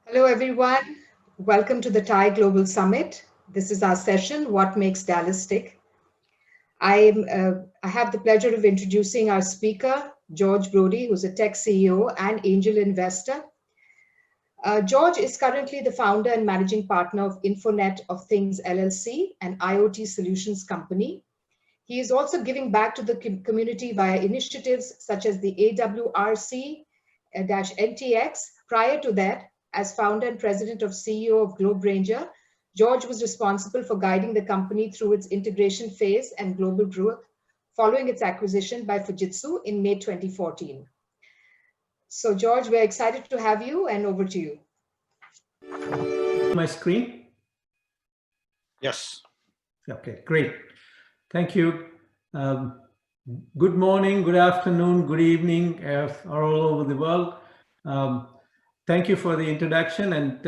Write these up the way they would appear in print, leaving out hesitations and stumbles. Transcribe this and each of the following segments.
Hello, everyone. Welcome to the Thai Global Summit. This is our session, What Makes Dallas Tick? I have the pleasure of introducing our speaker, George Brody, who's a tech CEO and angel investor. George is currently the founder and managing partner of Infonet of Things LLC, an IoT solutions company. He is also giving back to the community via initiatives such as the AWRC-NTX. Prior to that, as founder and president of CEO of Globe Ranger, George was responsible for guiding the company through its integration phase and global growth following its acquisition by Fujitsu in May 2014. So George, we're excited to have you, and over to you. My screen? Yes. Okay, great. Thank you. Good morning, good afternoon, good evening, all over the world. Thank you for the introduction, and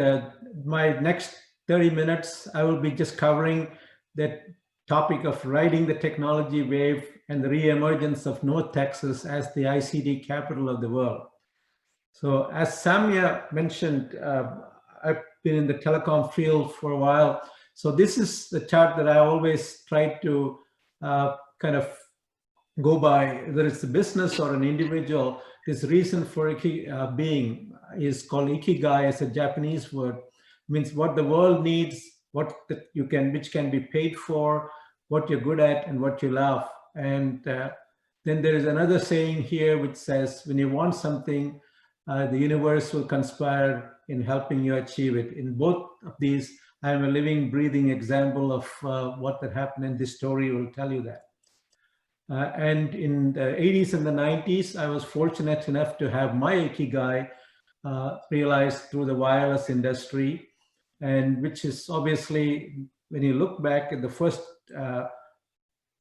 my next 30 minutes, I will be just covering that topic of riding the technology wave and the re-emergence of North Texas as the ICT capital of the world. So as Samya mentioned, I've been in the telecom field for a while. So this is the chart that I always try to kind of go by, whether it's a business or an individual. This reason for being is called ikigai as a Japanese word. It means what the world needs, which can be paid for, what you're good at, and what you love. And then there is another saying here which says, when you want something, the universe will conspire in helping you achieve it. In both of these, I am a living, breathing example of what that happened, and this story will tell you that. And in the 80s and the 90s, I was fortunate enough to have my ikigai realized through the wireless industry, and which is obviously, when you look back at the first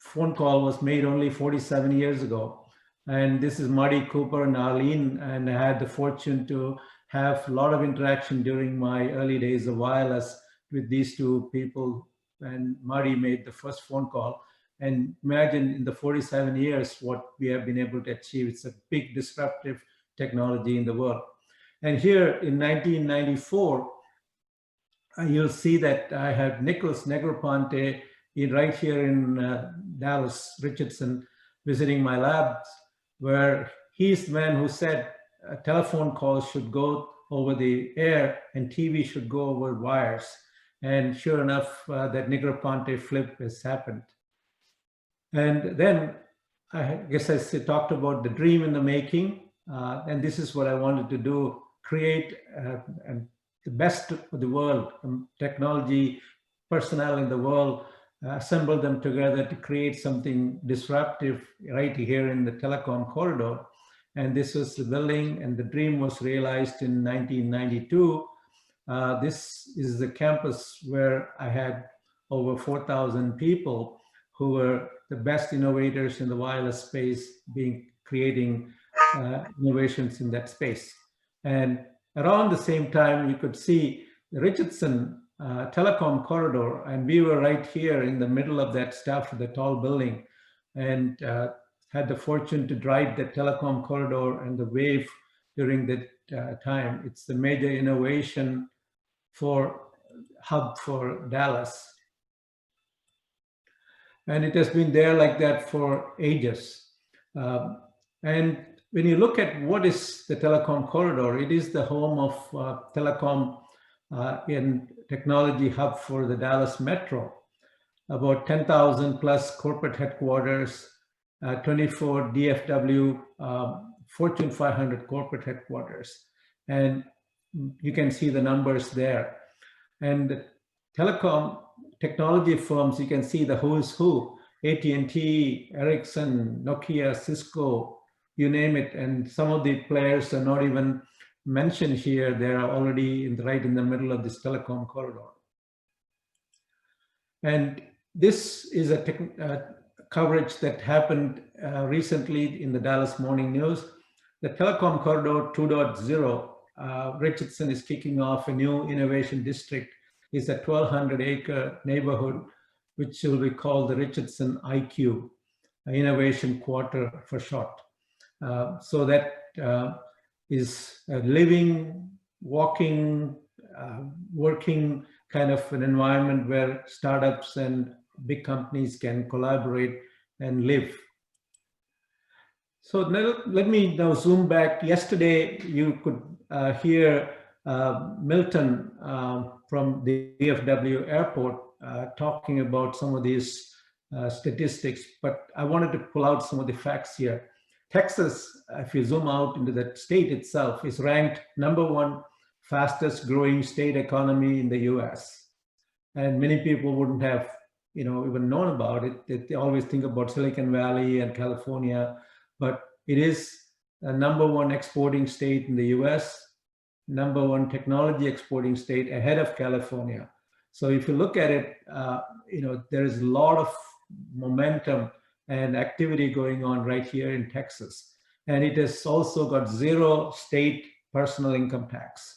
phone call was made only 47 years ago. And this is Marty Cooper and Arlene, and I had the fortune to have a lot of interaction during my early days of wireless with these two people, and Marty made the first phone call. And imagine in the 47 years what we have been able to achieve. It's a big disruptive technology in the world. And here in 1994, you'll see that I had Nicholas Negroponte right here in Dallas, Richardson, visiting my labs, where he's the man who said telephone calls should go over the air and TV should go over wires. And sure enough, that Negroponte flip has happened. And then I guess I talked about the dream in the making. And this is what I wanted to do, create the best of the world, technology personnel in the world, assemble them together to create something disruptive right here in the telecom corridor. And this was the building, and the dream was realized in 1992. This is the campus where I had over 4,000 people who were the best innovators in the wireless space, creating innovations in that space. And around the same time, you could see the Richardson telecom corridor, and we were right here in the middle of that stuff, the tall building, and had the fortune to drive the telecom corridor and the wave during that time. It's the major innovation hub for Dallas. And it has been there like that for ages. And when you look at what is the telecom corridor, it is the home of telecom in technology hub for the Dallas Metro. About 10,000 plus corporate headquarters, 24 DFW, Fortune 500 corporate headquarters. And you can see the numbers there. And telecom technology firms, you can see the who's who, AT&T, Ericsson, Nokia, Cisco, you name it. And some of the players are not even mentioned here. They're already right in the middle of this telecom corridor. And this is a coverage that happened recently in the Dallas Morning News. The telecom corridor 2.0, Richardson is kicking off a new innovation district. It's a 1,200-acre neighborhood, which will be called the Richardson IQ, Innovation Quarter for short. So that is a living, walking working kind of an environment where startups and big companies can collaborate and live. So now, let me now zoom back. Yesterday, you could hear Milton from the DFW airport talking about some of these statistics, but I wanted to pull out some of the facts here. Texas, if you zoom out into the state itself, is ranked #1 fastest growing state economy in the US. And many people wouldn't have even known about it. They always think about Silicon Valley and California, but it is a #1 exporting state in the US, #1 technology exporting state ahead of California. So if you look at it, there is a lot of momentum and activity going on right here in Texas. And it has also got 0 state personal income tax.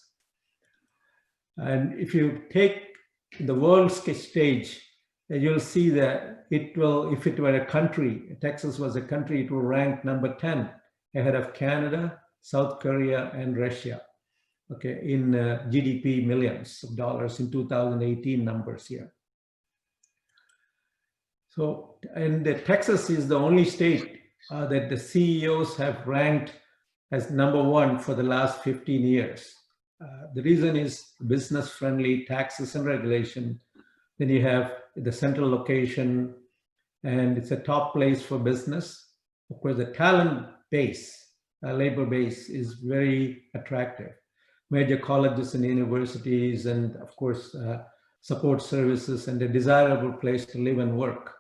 And if you take the world stage, you'll see that it will, if it were a country, Texas was a country, it will rank #10 ahead of Canada, South Korea, and Russia. Okay, in GDP millions of dollars in 2018 numbers here. So, and Texas is the only state that the CEOs have ranked as #1 for the last 15 years. The reason is business-friendly taxes and regulation. Then you have the central location, and it's a top place for business. Of course, the talent base, labor base is very attractive. Major colleges and universities, and of course, support services, and a desirable place to live and work.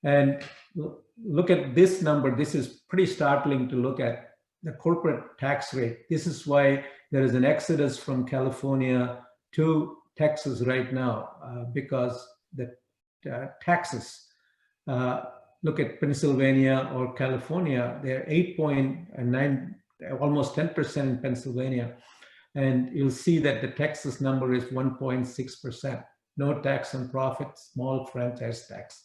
And look at this number. This is pretty startling to look at the corporate tax rate. This is why there is an exodus from California to Texas right now, because the taxes, look at Pennsylvania or California, they're 8.9, almost 10% in Pennsylvania. And you'll see that the Texas number is 1.6%. No tax on profits, small franchise tax.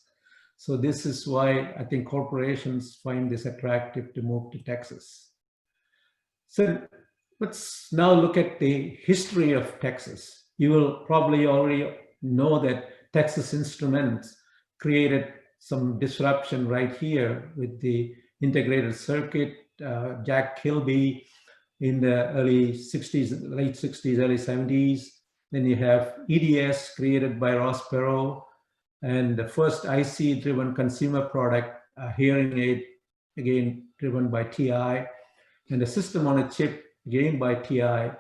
So this is why I think corporations find this attractive to move to Texas. So let's now look at the history of Texas. You will probably already know that Texas Instruments created some disruption right here with the integrated circuit, Jack Kilby in the early 60s, late 60s, early 70s. Then you have EDS created by Ross Perot, and the first IC-driven consumer product, hearing aid, again, driven by TI, and a system on a chip, again by TI,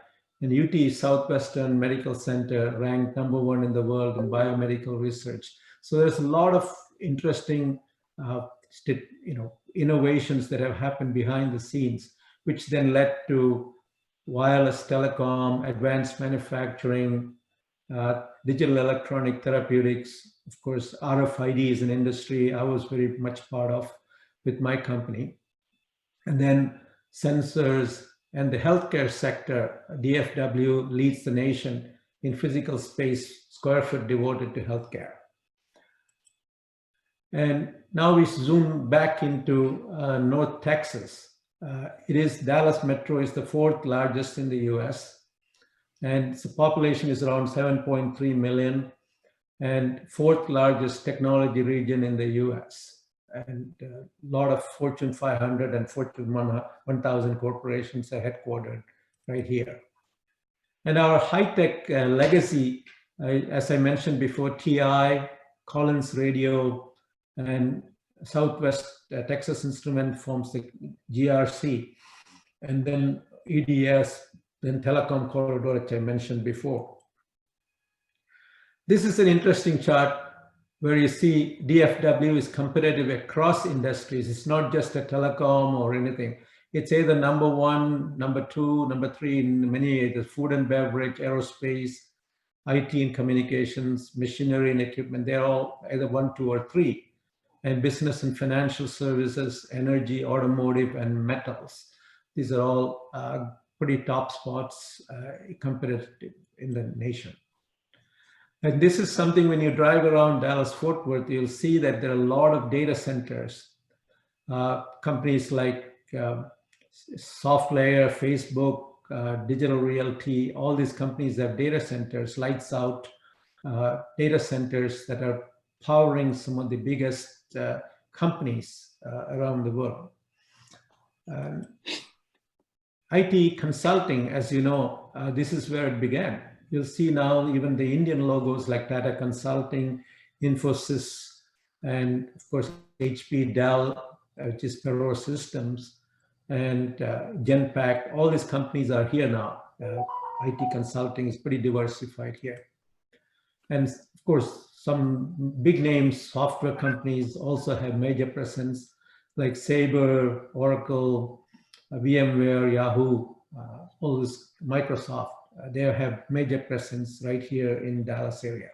and UT Southwestern Medical Center ranked #1 in the world in biomedical research. So there's a lot of interesting innovations that have happened behind the scenes, which then led to wireless telecom, advanced manufacturing, digital electronic therapeutics. Of course, RFID is an industry I was very much part of with my company. And then sensors and the healthcare sector. DFW leads the nation in physical space square foot devoted to healthcare. And now we zoom back into North Texas. Dallas Metro is the 4th largest in the US, and the population is around 7.3 million, and 4th largest technology region in the US. And a lot of Fortune 500 and Fortune 1000 corporations are headquartered right here. And our high-tech legacy, as I mentioned before, TI, Collins Radio, and Southwest Texas Instrument forms the GRC, and then EDS, then Telecom corridor, which I mentioned before. This is an interesting chart where you see DFW is competitive across industries. It's not just a telecom or anything. It's either #1, #2, #3 in many areas: food and beverage, aerospace, IT and communications, machinery and equipment. They're all either 1, 2, or 3. And business and financial services, energy, automotive, and metals. These are all pretty top spots competitive in the nation. And this is something when you drive around Dallas-Fort Worth, you'll see that there are a lot of data centers. Companies like SoftLayer, Facebook, Digital Realty, all these companies have data centers, lights out data centers that are powering some of the biggest companies around the world. IT consulting, as you know, this is where it began. You'll see now even the Indian logos like Tata Consulting, Infosys, and of course HP, Dell, which is Perot Systems, and Genpact. All these companies are here now. IT consulting is pretty diversified here. And of course, some big names, software companies also have major presence, like Sabre, Oracle, VMware, Yahoo, all this, Microsoft. They have major presence right here in Dallas area.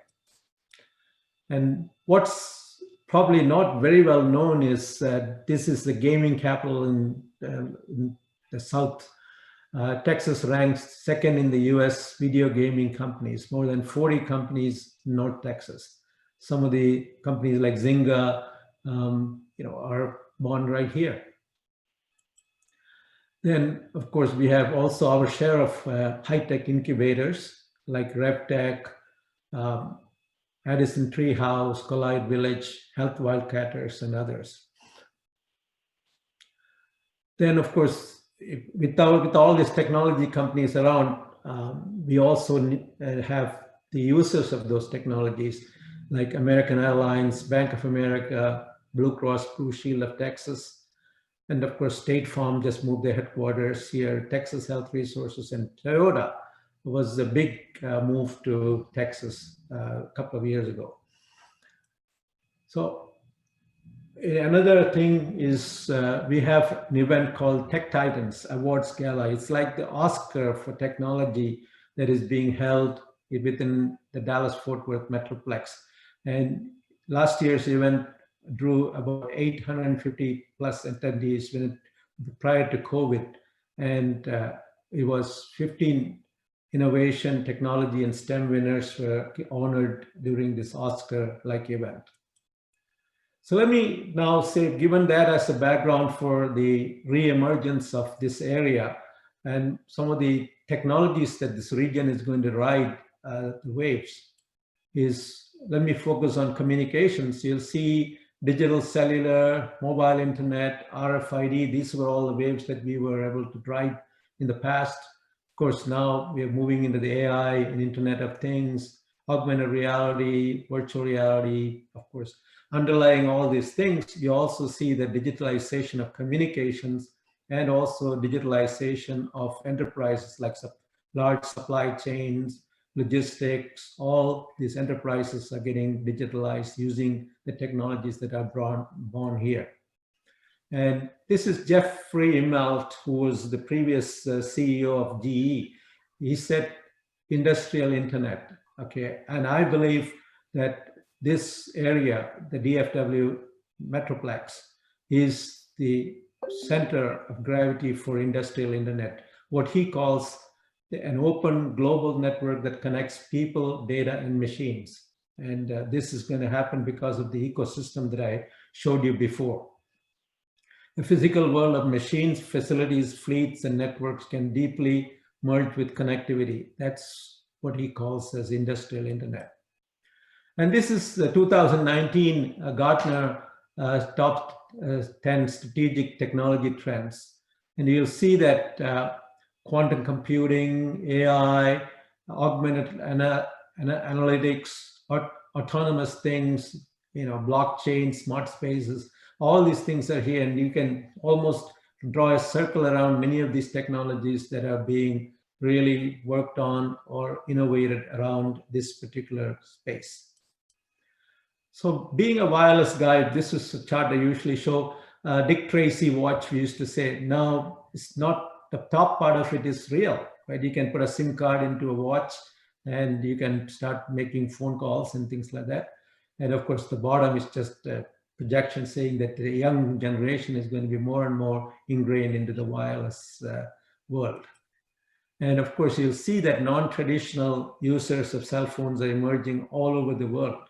And what's probably not very well known is that this is the gaming capital in the South. Texas ranks second in the US video gaming companies, more than 40 companies in North Texas. Some of the companies like Zynga, are born right here. Then, of course, we have also our share of high-tech incubators like RevTech, Addison Treehouse, Collide Village, Health Wildcatters, and others. Then, of course, with all these technology companies around, we also have the users of those technologies like American Airlines, Bank of America, Blue Cross Blue Shield of Texas, and of course, State Farm just moved their headquarters here, Texas Health Resources, and Toyota was a big move to Texas a couple of years ago. So another thing is we have an event called Tech Titans Awards Gala. It's like the Oscar for technology that is being held within the Dallas-Fort Worth Metroplex. And last year's event drew about 850 plus attendees prior to COVID. And it was 15 innovation, technology, and STEM winners were honored during this Oscar-like event. So let me now say, given that as a background for the re-emergence of this area and some of the technologies that this region is going to ride the waves, let me focus on communications. You'll see digital cellular, mobile internet, RFID. These were all the waves that we were able to ride in the past. Of course, now we are moving into the AI and Internet of Things, augmented reality, virtual reality, of course. Underlying all these things, you also see the digitalization of communications and also digitalization of enterprises like large supply chains, logistics. All these enterprises are getting digitalized using the technologies that are born here. And this is Jeffrey Immelt, who was the previous CEO of GE. He said industrial internet, okay? And I believe that this area, the DFW Metroplex, is the center of gravity for industrial internet, what he calls an open global network that connects people, data, and machines. And this is going to happen because of the ecosystem that I showed you before. The physical world of machines, facilities, fleets, and networks can deeply merge with connectivity. That's what he calls as industrial internet. And this is the 2019 Gartner top 10 strategic technology trends. And you'll see that quantum computing, AI, augmented analytics, autonomous things, blockchain, smart spaces, all these things are here. And you can almost draw a circle around many of these technologies that are being really worked on or innovated around this particular space. So being a wireless guy, this is a chart I usually show. Dick Tracy watch, we used to say, no, it's not, the top part of it is real, right? You can put a SIM card into a watch and you can start making phone calls and things like that. And of course, the bottom is just a projection saying that the young generation is going to be more and more ingrained into the wireless world. And of course, you'll see that non-traditional users of cell phones are emerging all over the world.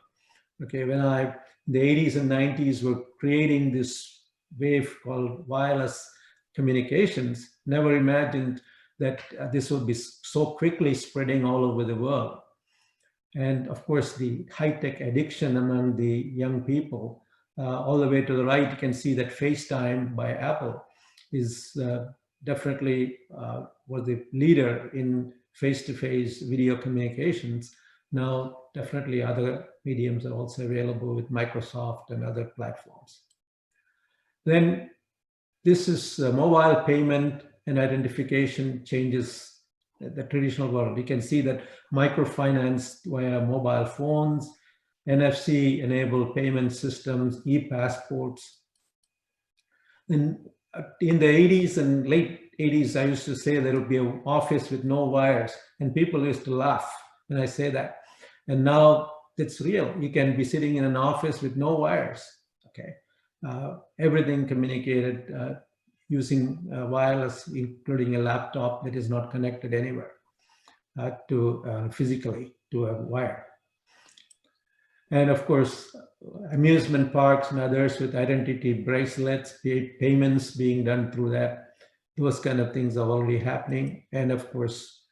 Okay, when in the 80s and 90s were creating this wave called wireless communications, never imagined that this will be so quickly spreading all over the world. And of course, the high-tech addiction among the young people, all the way to the right, you can see that FaceTime by Apple is definitely was the leader in face-to-face video communications. Now, definitely other mediums are also available with Microsoft and other platforms. Then this is mobile payment and identification changes the traditional world. You can see that microfinance via mobile phones, NFC-enabled payment systems, e-passports. In the 80s and late 80s, I used to say there would be an office with no wires, and people used to laugh when I say that. And now it's real. You can be sitting in an office with no wires, okay? Everything communicated using wireless, including a laptop that is not connected anywhere physically to a wire. And of course, amusement parks and others with identity bracelets, payments being done through that. Those kind of things are already happening. And of course,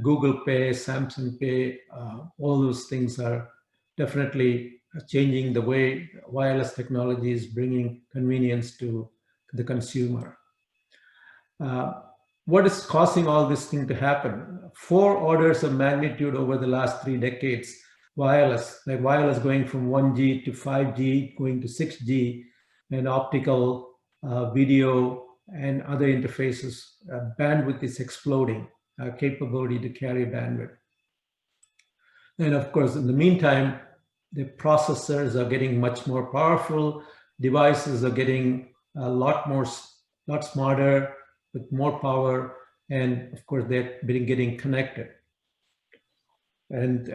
Google Pay, Samsung Pay, all those things are definitely changing the way wireless technology is bringing convenience to the consumer. What is causing all this thing to happen? 4 orders of magnitude over the last 3 decades. Wireless going from 1G to 5G, going to 6G, and optical, video, and other interfaces. Bandwidth is exploding, capability to carry bandwidth. And of course, in the meantime, the processors are getting much more powerful. Devices are getting a lot smarter, with more power, and of course, they're getting connected. And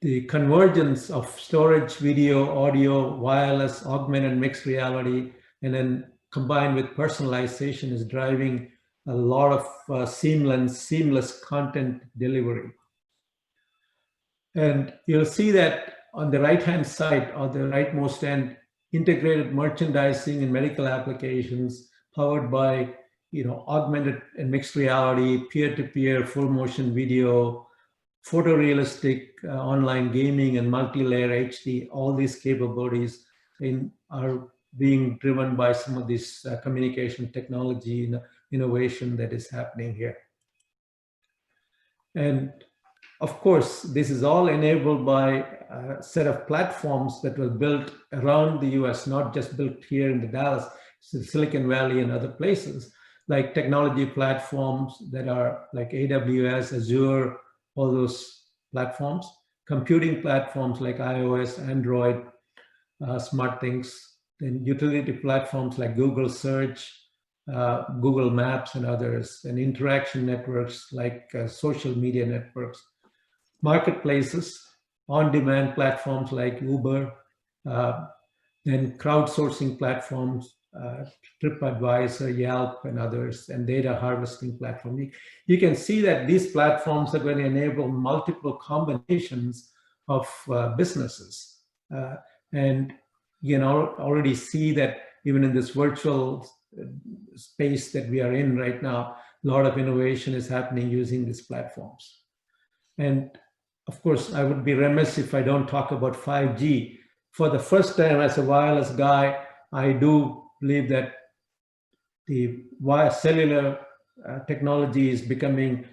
the convergence of storage, video, audio, wireless, augmented mixed reality, and then combined with personalization is driving a lot of seamless content delivery. And you'll see that on the right-hand side, or the rightmost end, integrated merchandising and medical applications powered by augmented and mixed reality, peer-to-peer, full motion video, photorealistic online gaming, and multi-layer HD. All these capabilities are being driven by some of this communication technology innovation that is happening here. And of course, this is all enabled by a set of platforms that were built around the US, not just built here in the Dallas, Silicon Valley and other places, like technology platforms that are like AWS, Azure, all those platforms, computing platforms like iOS, Android, SmartThings, then utility platforms like Google Search, Google Maps and others, and interaction networks like social media networks, marketplaces, on-demand platforms like Uber, then crowdsourcing platforms, TripAdvisor, Yelp, and others, and data harvesting platform. You can see that these platforms are going to enable multiple combinations of businesses. And already see that even in this virtual space that we are in right now, a lot of innovation is happening using these platforms. And of course, I would be remiss if I don't talk about 5G. For the first time as a wireless guy, I do believe that the cellular technology is becoming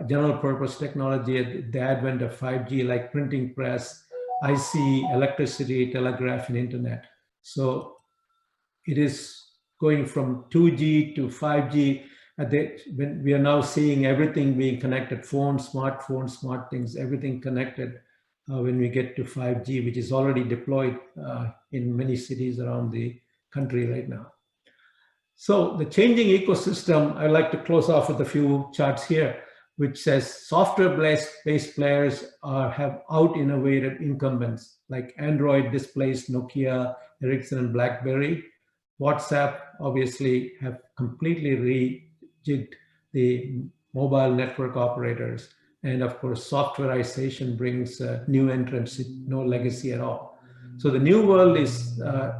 general purpose technology at the advent of 5G, like printing press, IC, electricity, telegraph, and internet. So it is going from 2G to 5G. When we are now seeing everything being connected, phones, smartphones, smart things, everything connected when we get to 5G, which is already deployed in many cities around the country right now. So the changing ecosystem, I'd like to close off with a few charts here, which says software-based players have out-innovated incumbents, like Android displaced Nokia, Ericsson, and BlackBerry. WhatsApp obviously have completely rejigged the mobile network operators. And of course, softwareization brings new entrants, no legacy at all. So the new world is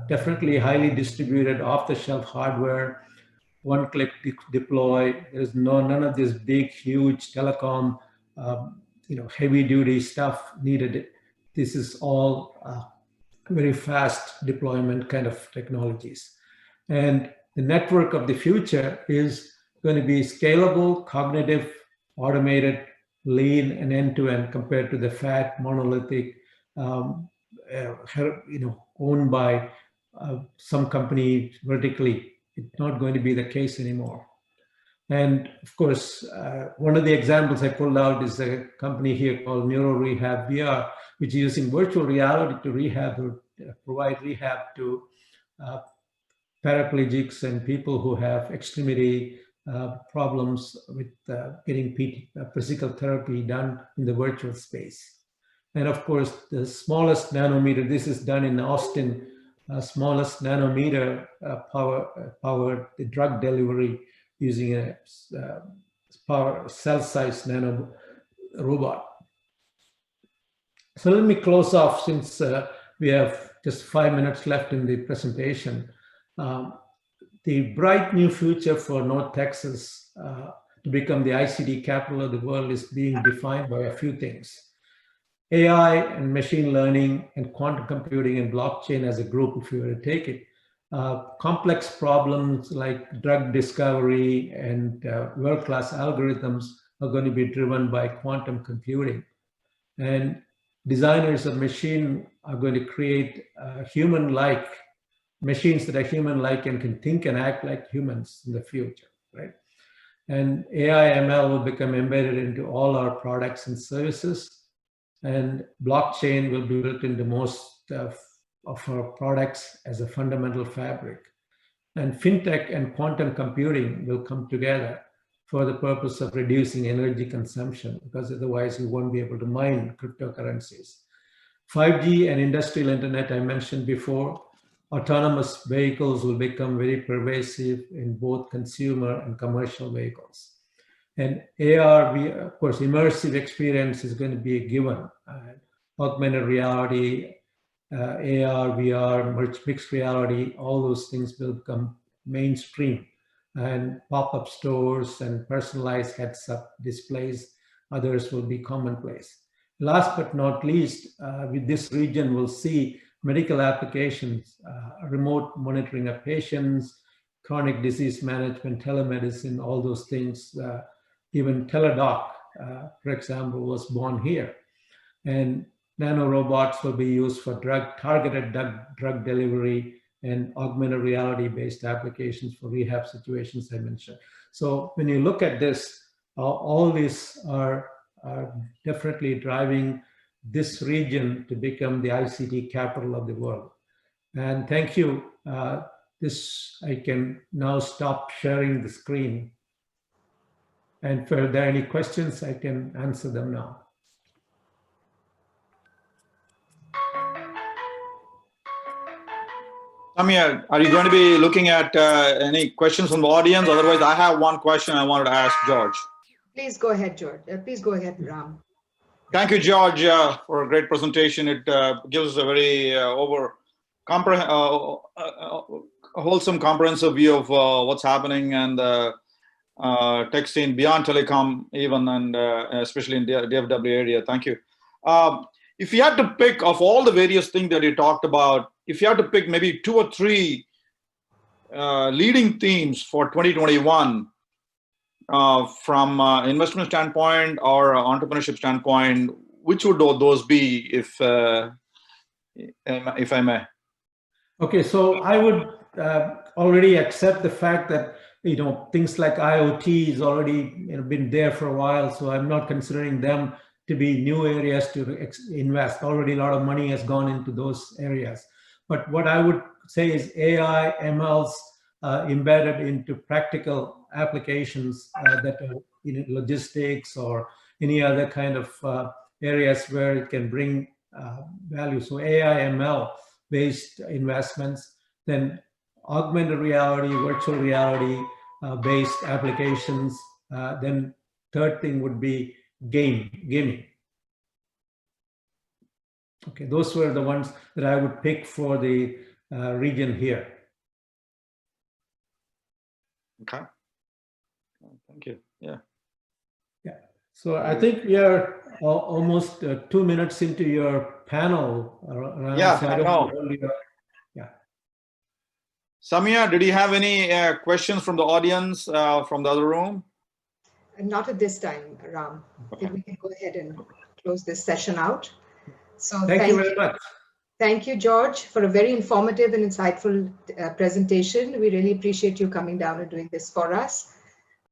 definitely highly distributed off-the-shelf hardware, one-click deploy. There's none of this big, huge telecom, heavy-duty stuff needed. This is all very fast deployment kind of technologies. And the network of the future is going to be scalable, cognitive, automated, lean, and end-to-end compared to the fat, monolithic, owned by some company vertically. It's not going to be the case anymore. And of course, one of the examples I pulled out is a company here called Neuro Rehab VR, which is using virtual reality to provide rehab to paraplegics and people who have extremity problems with getting physical therapy done in the virtual space. And of course, the smallest nanometer, this is done in Austin, smallest nanometer powered the drug delivery using a cell-sized nano robot. So let me close off since we have just 5 minutes left in the presentation. The bright new future for North Texas to become the ICT capital of the world is being defined by a few things. AI and machine learning and quantum computing and blockchain as a group, if you were to take it, complex problems like drug discovery and world-class algorithms are going to be driven by quantum computing. And designers of machine are going to create human-like machines that are human-like and can think and act like humans in the future, right? And AI ML will become embedded into all our products and services. And blockchain will be built into most of our products as a fundamental fabric. And fintech and quantum computing will come together for the purpose of reducing energy consumption, because otherwise we won't be able to mine cryptocurrencies. 5G and industrial internet, I mentioned before. Autonomous vehicles will become very pervasive in both consumer and commercial vehicles. And AR, of course, immersive experience is going to be a given. Augmented reality, AR, VR, mixed reality, all those things will become mainstream. And pop-up stores and personalized heads-up displays, others will be commonplace. Last but not least, with this region, we'll see medical applications, remote monitoring of patients, chronic disease management, telemedicine, all those things. Even Teledoc, for example, was born here. And nanorobots will be used for targeted drug delivery and augmented reality-based applications for rehab situations I mentioned. So when you look at this, all these are definitely driving this region to become the ICT capital of the world. And thank you. I can now stop sharing the screen. And if there are any questions, I can answer them now. Samia, are you going to be looking at any questions from the audience? Otherwise, I have one question I wanted to ask George. Please go ahead, George. Please go ahead, Ram. Thank you, George, for a great presentation. It gives a very wholesome, comprehensive view of what's happening and tech scene beyond telecom, even, and especially in the DFW area. Thank you. If you had to pick of all the various things that you talked about, if you had to pick maybe 2 or 3 leading themes for 2021 from investment standpoint or entrepreneurship standpoint, which would those be, if I may? Okay, so I would already accept the fact that things like IoT is already been there for a while, so I'm not considering them to be new areas to invest. Already a lot of money has gone into those areas. But what I would say is AI, MLs embedded into practical applications that are logistics or any other kind of areas where it can bring value. So AI, ML based investments, then augmented reality, virtual reality based applications. Then third thing would be gaming. Okay, those were the ones that I would pick for the region here. Okay. Thank you. Yeah. So I think we are almost 2 minutes into your panel. Yeah, So I don't know. hold you up. Yeah. Samia, did you have any questions from the audience from the other room? Not at this time, Ram. I think we can go ahead and close this session out. So Thank you very much. Thank you, George, for a very informative and insightful presentation. We really appreciate you coming down and doing this for us.